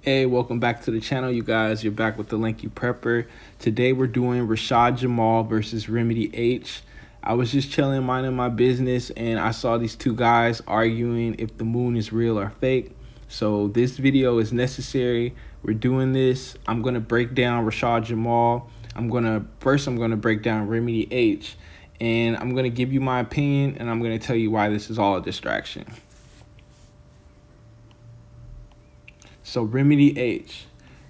Hey, welcome back to the channel, you guys. You're back with the Lanky Prepper. Today we're doing Rashad Jamal versus Remedy H. I was just chilling, minding my business, and I saw these two guys arguing if the moon is real or fake. So this video is necessary. We're doing this. I'm gonna break down Rashad Jamal. I'm gonna break down Remedy H, and I'm gonna give you my opinion, and I'm gonna tell you why this is all a distraction. So Remedy H.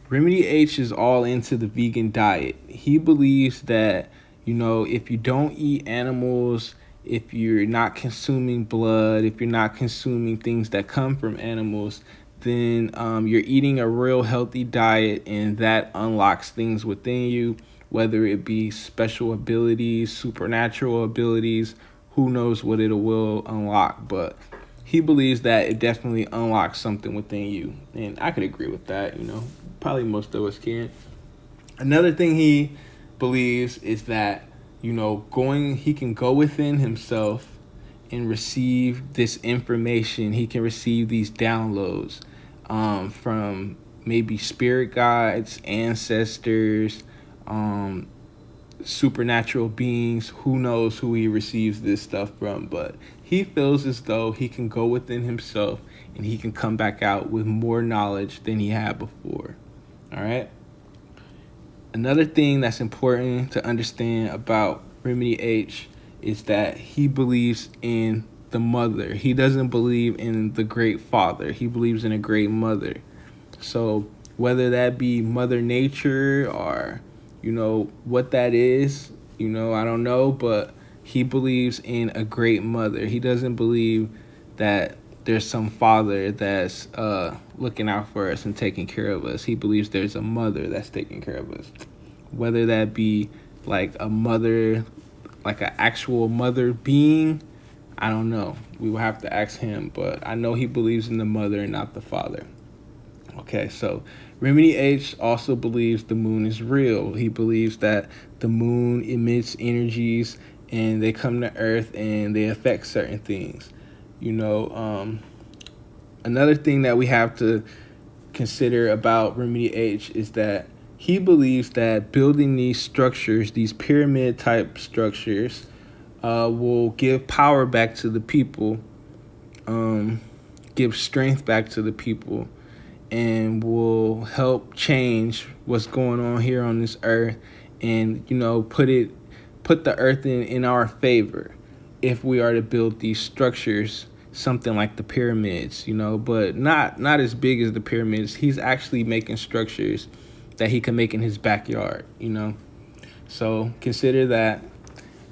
Remedy H is all into the vegan diet. He believes that, if you don't eat animals, if you're not consuming blood, if you're not consuming things that come from animals, then you're eating a real healthy diet, and that unlocks things within you, whether it be special abilities, supernatural abilities, who knows what it will unlock, but he believes that it definitely unlocks something within you. And I could agree with that, Probably most of us can. Another thing he believes is that, he can go within himself and receive this information. He can receive these downloads from maybe spirit guides, ancestors, supernatural beings. Who knows who he receives this stuff from, but he feels as though he can go within himself and he can come back out with more knowledge than he had before. All right. Another thing that's important to understand about Remedy H is that he believes in the mother. He doesn't believe in the great father. He believes in a great mother. So whether that be Mother Nature or what that is, I don't know, but he believes in a great mother. He doesn't believe that there's some father that's looking out for us and taking care of us. He believes there's a mother that's taking care of us. Whether that be like a mother, like an actual mother being, I don't know. We will have to ask him, but I know he believes in the mother and not the father. Okay, so Remedy H also believes the moon is real. He believes that the moon emits energies and they come to Earth and they affect certain things. Another thing that we have to consider about Remedy H is that he believes that building these structures, these pyramid type structures, will give power back to the people, give strength back to the people, and will help change what's going on here on this earth, and put the earth in our favor if we are to build these structures, something like the pyramids, but not as big as the pyramids. He's actually making structures that he can make in his backyard, so consider that.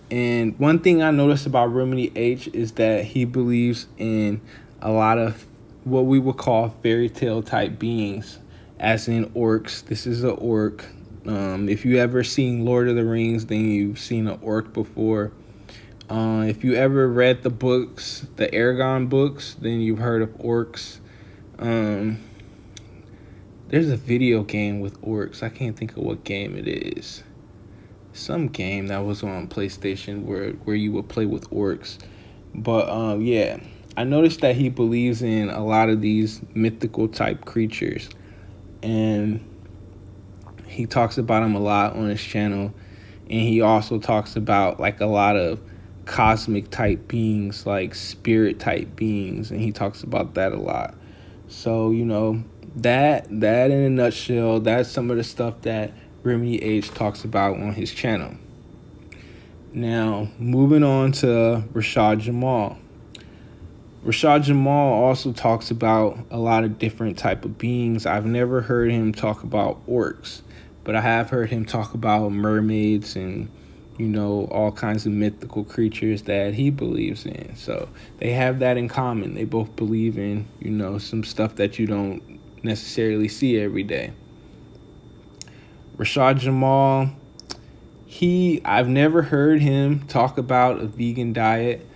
And one thing I noticed about Remedy H is that he believes in a lot of what we would call fairy tale type beings, as in orcs. This is an orc. If you ever seen Lord of the Rings, then you've seen an orc before. If you ever read the books, the Aragon books, then you've heard of orcs. There's a video game with orcs. I can't think of what game it is. Some game that was on PlayStation where you would play with orcs. But yeah, I noticed that he believes in a lot of these mythical type creatures, and he talks about them a lot on his channel. And he also talks about like a lot of cosmic type beings, like spirit type beings, and he talks about that a lot. So that in a nutshell, that's some of the stuff that Remedy H talks about on his channel. Now moving on to Rashad Jamal. Rashad Jamal also talks about a lot of different type of beings. I've never heard him talk about orcs, but I have heard him talk about mermaids and, all kinds of mythical creatures that he believes in. So they have that in common. They both believe in, some stuff that you don't necessarily see every day. Rashad Jamal, I've never heard him talk about a vegan diet.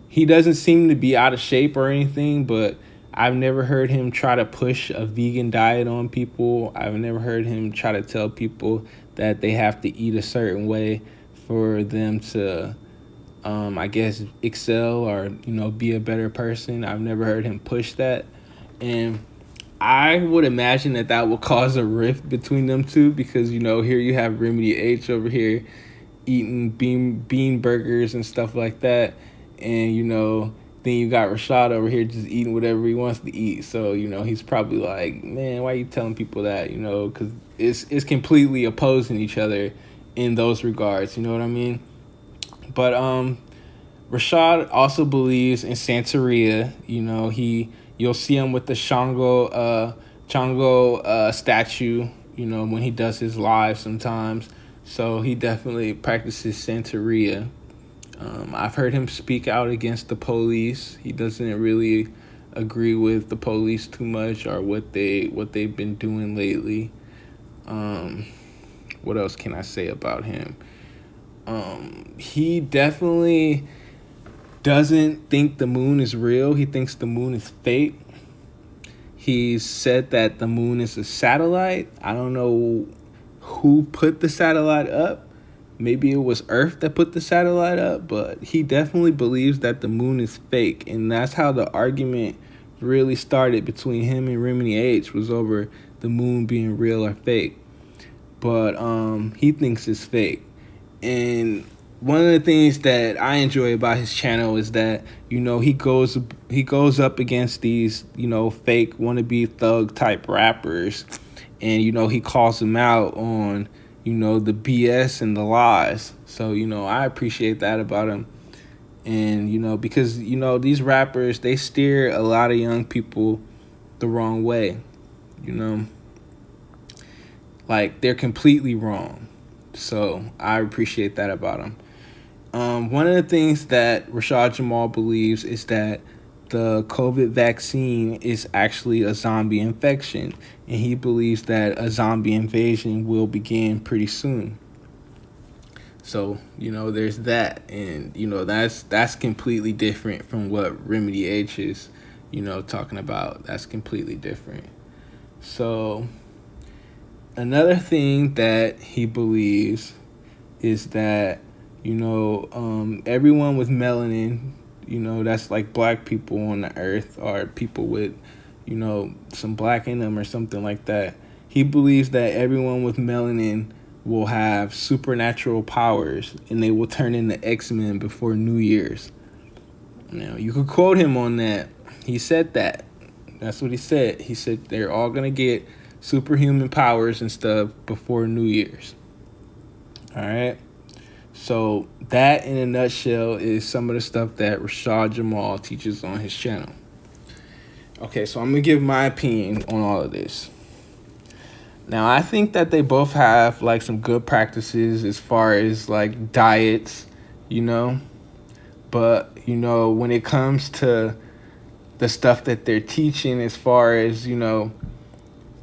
He doesn't seem to be out of shape or anything, but I've never heard him try to push a vegan diet on people. I've never heard him try to tell people that they have to eat a certain way for them to, excel or, be a better person. I've never heard him push that. And I would imagine that that will cause a rift between them two because, you know, here you have Remedy H over here eating bean burgers and stuff like that, and, you know, then you got Rashad over here just eating whatever he wants to eat. So, you know, he's probably like, man, why are you telling people that? You know, because it's completely opposing each other in those regards. You know what I mean? But Rashad also believes in Santeria. You know, you'll see him with the Shango statue. You know, when he does his live sometimes. So he definitely practices Santeria. I've heard him speak out against the police. He doesn't really agree with the police too much or what they've been doing lately. What else can I say about him? He definitely doesn't think the moon is real. He thinks the moon is fake. He said that the moon is a satellite. I don't know who put the satellite up. Maybe it was Earth that put the satellite up, but he definitely believes that the moon is fake. And that's how the argument really started between him and Remedy H, was over the moon being real or fake. But he thinks it's fake. And one of the things that I enjoy about his channel is that, you know, he goes up against these, you know, fake wannabe thug type rappers, and, you know, he calls them out on, you know, the BS and the lies. So, you know, I appreciate that about him. And, you know, because, you know, these rappers, they steer a lot of young people the wrong way, you know. Like, they're completely wrong. So I appreciate that about him. One of the things that Rashad Jamal believes is that the COVID vaccine is actually a zombie infection, and he believes that a zombie invasion will begin pretty soon. So, you know, there's that, and, you know, that's completely different from what Remedy H is, you know, talking about. That's completely different. So another thing that he believes is that, you know, everyone with melanin, you know, that's like black people on the earth, or people with, you know, some black in them or something like that. He believes that everyone with melanin will have supernatural powers, and they will turn into X-Men before New Year's. Now, you could quote him on that. He said that. That's what he said. He said they're all going to get superhuman powers and stuff before New Year's. All right. So that, in a nutshell, is some of the stuff that Rashad Jamal teaches on his channel. Okay, so I'm going to give my opinion on all of this. Now, I think that they both have, like, some good practices as far as, like, diets, you know. But, you know, when it comes to the stuff that they're teaching, as far as, you know,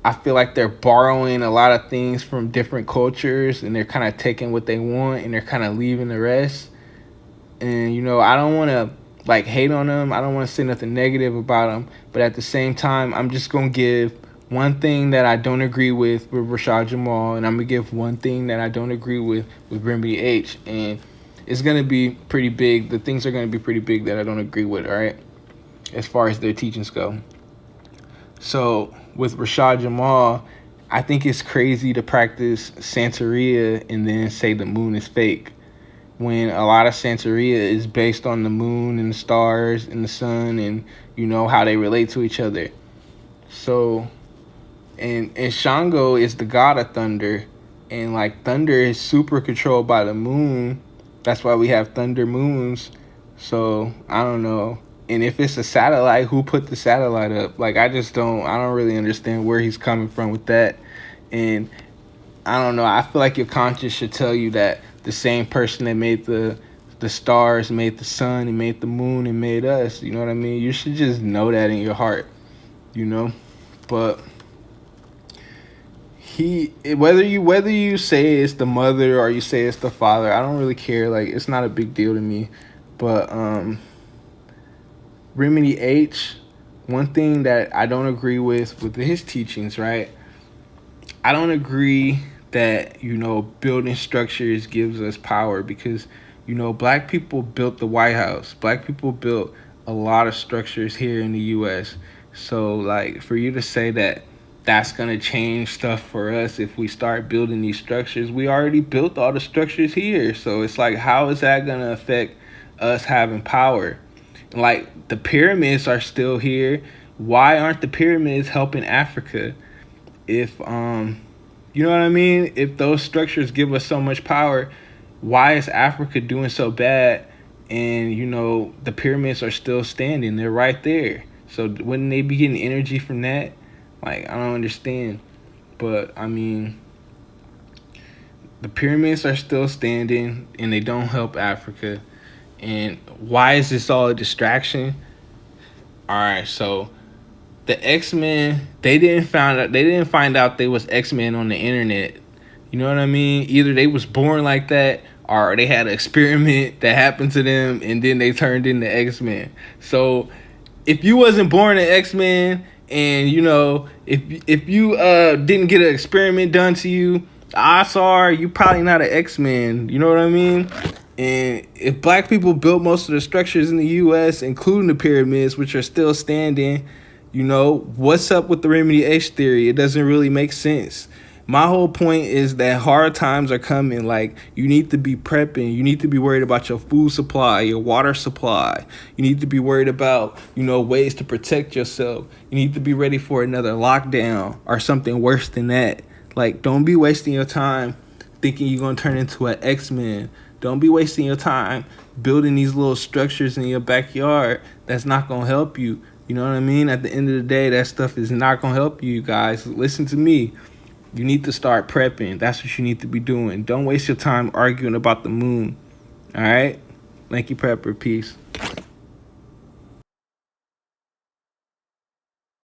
I feel like they're borrowing a lot of things from different cultures, and they're kind of taking what they want and they're kind of leaving the rest. And, you know, I don't want to, like, hate on them. I don't want to say nothing negative about them. But at the same time, I'm just going to give one thing that I don't agree with Rashad Jamal, and I'm going to give one thing that I don't agree with Remedy H. And it's going to be pretty big. The things are going to be pretty big that I don't agree with, all right, as far as their teachings go. So with Rashad Jamal, I think it's crazy to practice Santeria and then say the moon is fake, when a lot of Santeria is based on the moon and the stars and the sun and, you know, how they relate to each other. So, and Shango is the god of thunder, and, like, thunder is super controlled by the moon. That's why we have thunder moons. So, I don't know. And if it's a satellite, who put the satellite up? Like, I don't really understand where he's coming from with that. And I don't know. I feel like your conscience should tell you that the same person that made the stars, made the sun, and made the moon, and made us. You know what I mean? You should just know that in your heart, you know? But whether you say it's the mother or you say it's the father, I don't really care. Like, it's not a big deal to me. But Remedy H, one thing that I don't agree with his teachings, right? I don't agree that, you know, building structures gives us power, because, you know, black people built the White House. Black people built a lot of structures here in the U.S. So like for you to say that that's gonna change stuff for us if we start building these structures, we already built all the structures here. So it's like, how is that gonna affect us having power? Like the pyramids are still here. Why aren't the pyramids helping Africa? If you know what I mean? If those structures give us so much power, why is Africa doing so bad? And you know, the pyramids are still standing. They're right there. So wouldn't they be getting energy from that? Like, I don't understand. But I mean, the pyramids are still standing and they don't help Africa. And why is this all a distraction? All right, so the X-Men, they didn't find out they was X-Men on the internet. You know what I mean? Either they was born like that or they had an experiment that happened to them and then they turned into X-Men. So if you wasn't born an X-Men and you know, if you didn't get an experiment done to you, odds are you probably not an X-Men. You know what I mean? And if black people built most of the structures in the U.S., including the pyramids, which are still standing, you know, what's up with the Remedy H theory? It doesn't really make sense. My whole point is that hard times are coming. Like, you need to be prepping. You need to be worried about your food supply, your water supply. You need to be worried about, you know, ways to protect yourself. You need to be ready for another lockdown or something worse than that. Like, don't be wasting your time thinking you're going to turn into an X-Men. Don't be wasting your time building these little structures in your backyard that's not going to help you. You know what I mean? At the end of the day, that stuff is not going to help you guys. Listen to me. You need to start prepping. That's what you need to be doing. Don't waste your time arguing about the moon. All right? Thank you, Prepper. Peace.